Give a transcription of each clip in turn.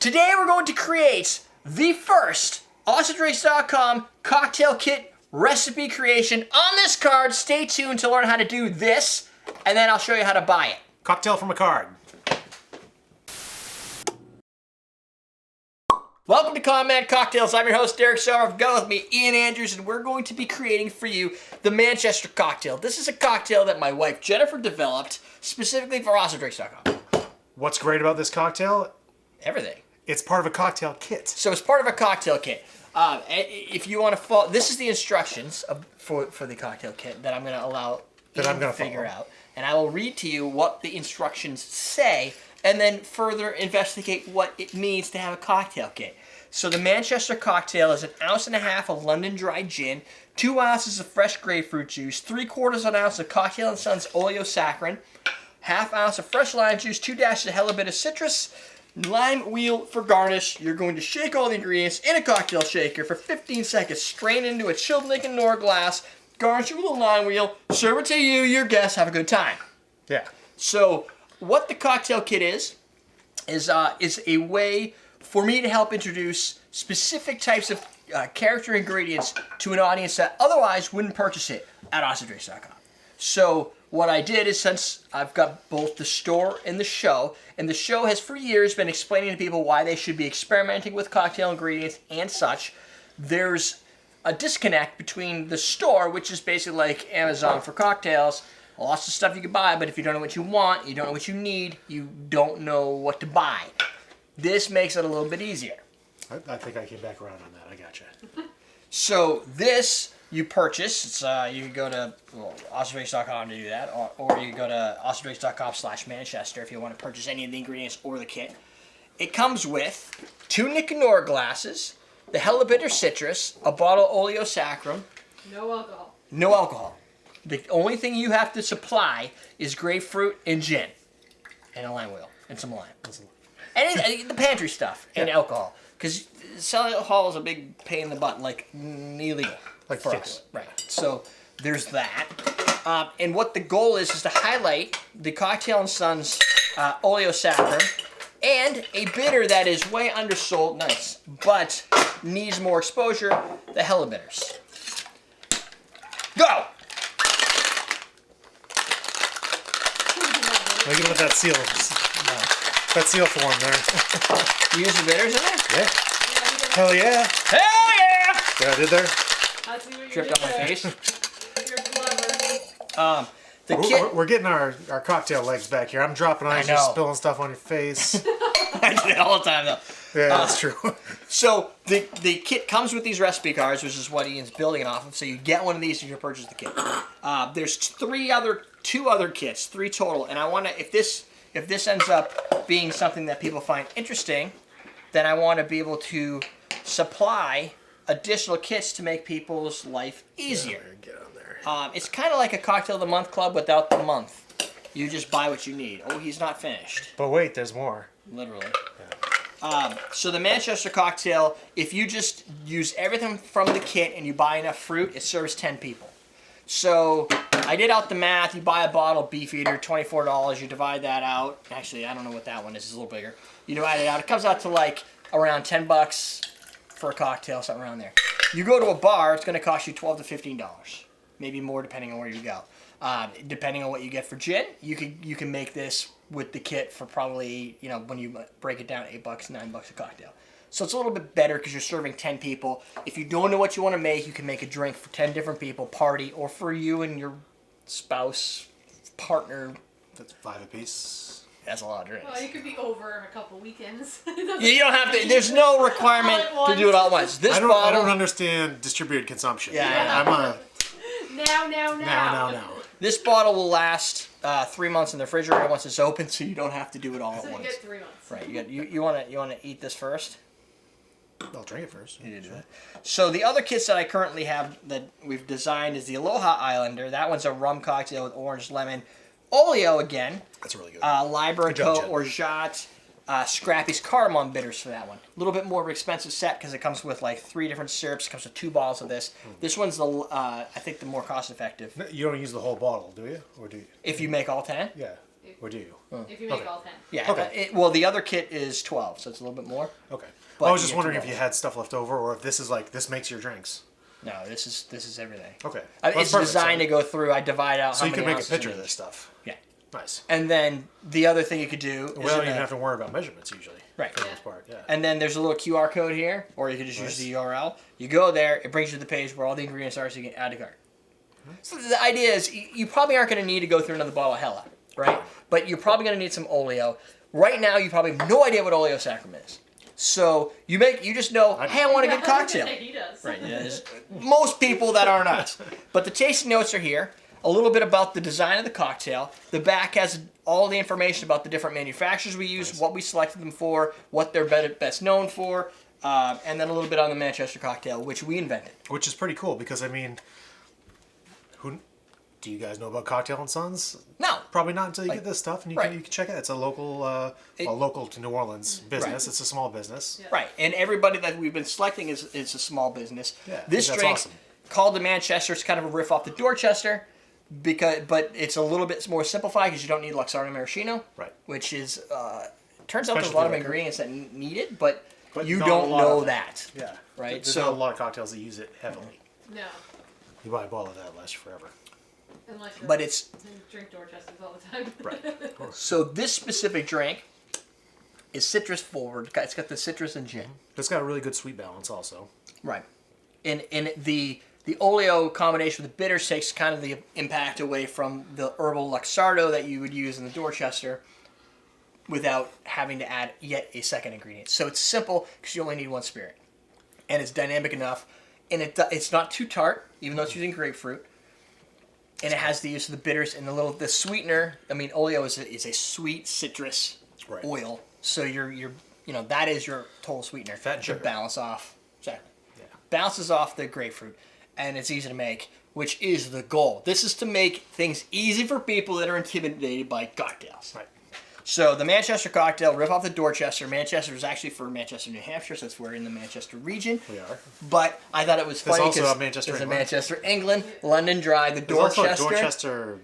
Today we're going to create the first AwesomeDrinks.com cocktail kit recipe creation. On this card, stay tuned to learn how to do this, and then I'll show you how to buy it. Cocktail from a card. Welcome to Comment Cocktails. I'm your host, Derrick Schommer. I've got with me Ian Andrews, and we're going to be creating for you the Manchester cocktail. This is a cocktail that my wife Jennifer developed specifically for AwesomeDrinks.com. What's great about this cocktail? Everything. It's part of a cocktail kit. So it's part of a cocktail kit. If you want to follow, this is the instructions for the cocktail kit that I'm going to allow Ian to figure out. And I will read to you what the instructions say, and then further investigate what it means to have a cocktail kit. So the Manchester cocktail is 1.5 ounces of London dry gin, 2 ounces of fresh grapefruit juice, 3/4 ounce of Cocktail & Sons Oleo Saccharum, 1/2 ounce of fresh lime juice, 2 dashes of hella bitter citrus, lime wheel for garnish. You're going to shake all the ingredients in a cocktail shaker for 15 seconds, strain into a chilled Nick and Nora glass, garnish it with a lime wheel, serve it to you, your guests, have a good time. Yeah. So what the cocktail kit is a way for me to help introduce specific types of character ingredients to an audience that otherwise wouldn't purchase it at AwesomeDrinks.com. So what I did is, since I've got both the store and the show has for years been explaining to people why they should be experimenting with cocktail ingredients and such, there's a disconnect between the store, which is basically like Amazon for cocktails, lots of stuff you can buy, but if you don't know what you want, you don't know what you need, you don't know what to buy. This makes it a little bit easier. I think I came back around on that. I gotcha. So this you purchase. It's you can go to AwesomeDrinks.com to do that, or you can go to AwesomeDrinks.com/Manchester if you want to purchase any of the ingredients or the kit. It comes with 2 Nick and Nora glasses, the hella bitter citrus, a bottle of Oleo Saccharum. No alcohol. No alcohol. The only thing you have to supply is grapefruit and gin, and a lime wheel, and some lime. And the pantry stuff, and alcohol. Because selling alcohol is a big pain in the butt, like illegal. Like for us. Right. So there's that. And what the goal is to highlight the Cocktail & Sons Oleo Saccharum and a bitter that is way undersold, nice, but needs more exposure, the hella bitters. Go! Look at that seal. That seal form there. You use the bitters in there? Yeah. Hell yeah. Hell yeah! Yeah, I did there. I see what you're Dripped on my doing. face. You're clever. The kit. We're getting our cocktail legs back here. I'm dropping ice, you're spilling stuff on your face. I do it all the time, though. Yeah, that's true. So the kit comes with these recipe cards, which is what Ian's building it off of. So you get one of these if you purchase the kit. There's two other kits, 3 total. And I want to, if this ends up being something that people find interesting, then I want to be able to supply additional kits to make people's life easier. Yeah, get on there. It's kind of like a cocktail of the month club without the month. You just buy what you need. Oh, he's not finished. But wait, there's more. Literally. So the Manchester cocktail, if you just use everything from the kit and you buy enough fruit, it serves 10 people. So I did out the math. You buy a bottle of Beefeater, $24. You divide that out. Actually, I don't know what that one is. It's a little bigger. You divide it out. It comes out to like around $10 for a cocktail, something around there. You go to a bar, it's going to cost you $12 to $15. Maybe more depending on where you go. Depending on what you get for gin, you can make this with the kit for probably, when you break it down, $8, $9 a cocktail. So it's a little bit better because you're serving 10 people. If you don't know what you want to make, you can make a drink for 10 different people, party, or for you and your spouse, partner. That's 5 apiece. That's a lot of drinks. Well, you could be over in a couple weekends. You don't have to. There's no requirement to do it all at once. I don't understand distributed consumption. Yeah. Now. This bottle will last 3 months in the refrigerator once it's open, so you don't have to do it all at So you once. get 3 months. Right. You want to eat this first? I'll drink it first. You do that. So the other kits that I currently have that we've designed is the Aloha Islander. That one's a rum cocktail with orange, lemon, Oleo again. That's really good. Liberaco, Orgeat, Scrappy's cardamom bitters for that one. A little bit more of an expensive set because it comes with like 3 different syrups. It comes with 2 bottles of this. This one's I think the more cost effective. You don't use the whole bottle, do you? Or do you? If you make all 10? Yeah. Or do you? If you make all 10. Yeah. Okay. Well, the other kit is 12, so it's a little bit more. Okay. But I was you just get wondering to if you roll. had stuff left over, or if this is like this makes your drinks. No, this is everything. Okay. It's designed to go through. I divide out. So how you can many make a ounces picture in of each. this stuff. Yeah. Nice. And then the other thing you could do is We don't even have to worry about measurements usually. Right. For the Yeah. most part. Yeah. And then there's a little QR code here, or you could just use the URL. You go there, it brings you to the page where all the ingredients are, so you can add to cart. So the idea is you probably aren't going to need to go through another bottle of Hella, right? But you're probably going to need some Oleo. Right now, you probably have no idea what Oleo Saccharum is. So you just know, hey, I want a good cocktail. He does. Right. Yeah, there's most people that are nuts. But the tasting notes are here. A little bit about the design of the cocktail. The back has all the information about the different manufacturers we use, what we selected them for, what they're best known for, and then a little bit on the Manchester cocktail, which we invented. Which is pretty cool because I mean, who do you guys know about Cocktail and Sons? No. Probably not until you get this stuff, and you right. can check it. It's a local, local to New Orleans business. Right. It's a small business. Yeah. Right. And everybody that we've been selecting is a small business. Yeah, I This think that's drink, awesome. called the Manchester, it's kind of a riff off the Dorchester, but it's a little bit more simplified because you don't need Luxardo maraschino. Right. Which is, turns out there's a lot of Specialty liquor. ingredients that need it, but you not don't a lot know of it. that. Yeah. Right, There's so- not a lot of cocktails that use it heavily. No. You buy a bottle of that, it lasts you forever. Unless you But it's drink Dorcheasters all the time. Right. so this specific drink is citrus forward. It's got the citrus and gin. It's got a really good sweet balance also. Right. And the Oleo combination with the bitters takes kind of the impact away from the herbal Luxardo that you would use in the Dorchester without having to add yet a second ingredient. So it's simple because you only need one spirit. And it's dynamic enough. And it's not too tart, even though it's using grapefruit. And it has the use of the bitters and the sweetener. I mean, Oleo is a sweet citrus Right. oil. So that is your total sweetener. Fat and to sugar. balance off. Exactly. Yeah. Bounces off the grapefruit, and it's easy to make, which is the goal. This is to make things easy for people that are intimidated by cocktails. Right. So the Manchester cocktail, riff off the Dorchester. Manchester is actually for Manchester, New Hampshire, so we're in the Manchester region. We are. But I thought it was There's funny also because a Manchester, there's a England. Manchester, England, London Dry, the There's also Dorchester. a Dorchester,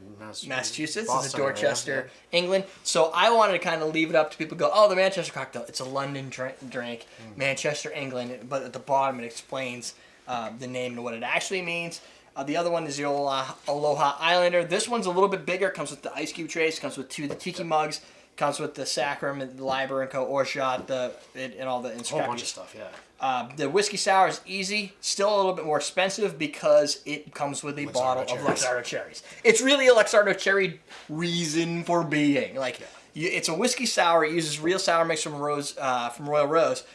Massachusetts Boston is a area, Dorchester, England. So I wanted to kind of leave it up to people to go, oh, the Manchester cocktail. It's a London drink, Manchester, England. But at the bottom it explains the name and what it actually means. The other one is the Aloha Islander. This one's a little bit bigger. It comes with the ice cube trays. Comes with 2 of the tiki mugs. Comes with the Saccharum, the Liber and Co. Orshot, and all the A whole bunch of stuff, yeah. The whiskey sour is easy, still a little bit more expensive because it comes with a bottle of Luxardo cherries. It's really a Luxardo cherry reason for being. It's a whiskey sour. It uses real sour mix from Royal Rose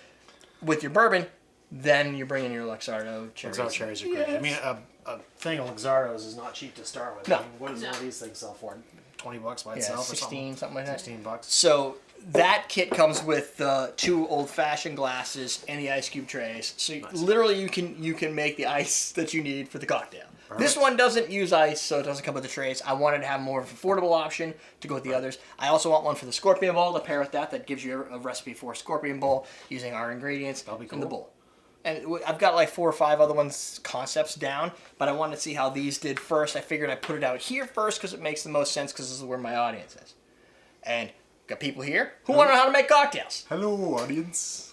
with your bourbon. Then you bring in your Luxardo cherries. Luxardo cherries are great. I mean, a thing of Luxardos is not cheap to start with. No. I mean, what does one of these things sell for? $20 by Yeah, itself 16, something like that. $16. So that kit comes with the 2 old-fashioned glasses and the ice cube trays. So literally you can make the ice that you need for the cocktail. Perfect. This one doesn't use ice, so it doesn't come with the trays. I wanted to have more of an affordable option to go with the others. I also want one for the scorpion bowl to pair with that. That gives you a recipe for a scorpion bowl using our ingredients That'll be in the cool. bowl. And I've got like 4 or 5 other ones, concepts down, but I wanted to see how these did first. I figured I'd put it out here first because it makes the most sense because this is where my audience is. And got people here who want to know how to make cocktails. Hello, audience.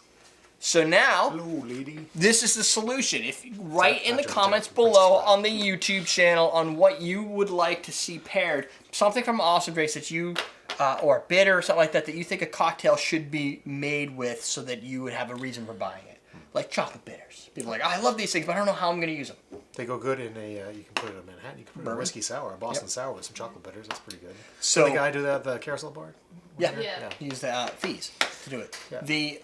So now, Hello, lady. this is the solution. If write in the Not comments Princess below Bride. on the YouTube channel on what you would like to see paired, something from Awesome Drinks that you, or a bitter or something like that you think a cocktail should be made with so that you would have a reason for buying it. Like chocolate bitters. People are like, oh, I love these things, but I don't know how I'm going to use them. They go good in a, you can put it in a Manhattan, you can put it in a whiskey sour, a Boston sour with some chocolate bitters. That's pretty good. So The guy do that at the carousel bar? Yeah. Yeah. Use the fees to do it. Yeah. The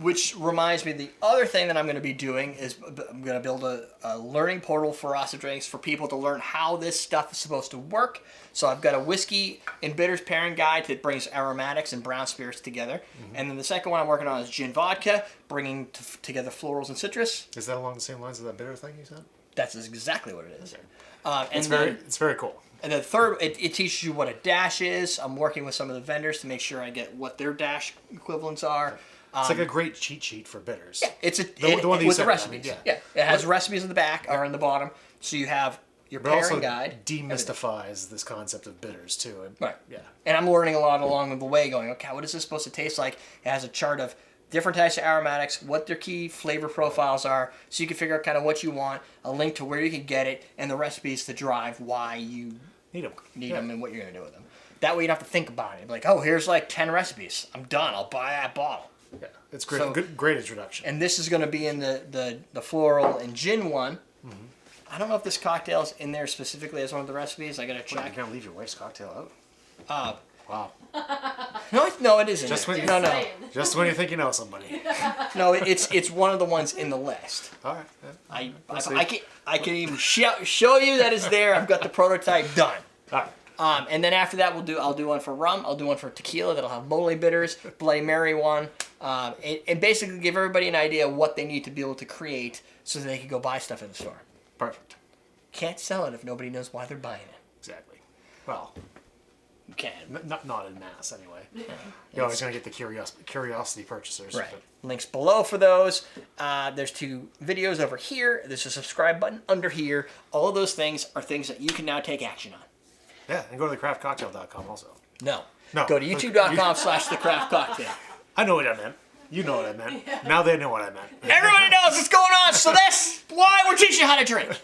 which reminds me, the other thing that I'm going to be doing is I'm going to build a learning portal for Awesome Drinks for people to learn how this stuff is supposed to work. So I've got a whiskey and bitters pairing guide that brings aromatics and brown spirits together. And then the second one I'm working on is gin vodka, bringing together florals and citrus. Is that along the same lines as that bitter thing you said? That's exactly what it is. It's very cool. And then third, it teaches you what a dash is. I'm working with some of the vendors to make sure I get what their dash equivalents are. It's like a great cheat sheet for bitters. It's The one that you with said, the I recipes. mean, Yeah, it has recipes in the back or in the bottom. So you have your But also pairing guide. demystifies this concept of bitters too. And, Right. Yeah. And I'm learning a lot along the way, going, okay, what is this supposed to taste like? It has a chart of different types of aromatics, what their key flavor profiles are, so you can figure out kind of what you want, a link to where you can get it, and the recipes to drive why you Need them and what you're going to do with them. That way you don't have to think about it. Like, oh, here's like 10 recipes. I'm done. I'll buy that bottle. Yeah. It's great. So- Great introduction. And this is going to be in the floral and gin one. Mm-hmm. I don't know if this cocktail is in there specifically as one of the recipes. I got to What, you're check. gonna leave your wife's cocktail out? Wow. No, it isn't. Just when you- no. Saying. Just when you think you know somebody. No, it's one of the ones in the list. All right. Yeah. I can even show you that it's there. I've got the prototype done. All right. And then after that, I'll do one for rum. I'll do one for tequila that'll have mole bitters, Bloody Mary one, and basically give everybody an idea of what they need to be able to create so that they can go buy stuff in the store. Perfect. Can't sell it if nobody knows why they're buying it. Exactly. Well, You can. not in mass anyway. You're always gonna get the curiosity purchasers. Right. but- Links below for those. There's 2 videos over here. There's a subscribe button under here. All of those things are things that you can now take action on. Yeah, and go to thecraftcocktail.com also. No. No. Go to youtube.com/thecraftcocktail. I know what I meant. You know what I meant. Now they know what I meant. Everybody knows what's going on, so that's why we're teaching you how to drink.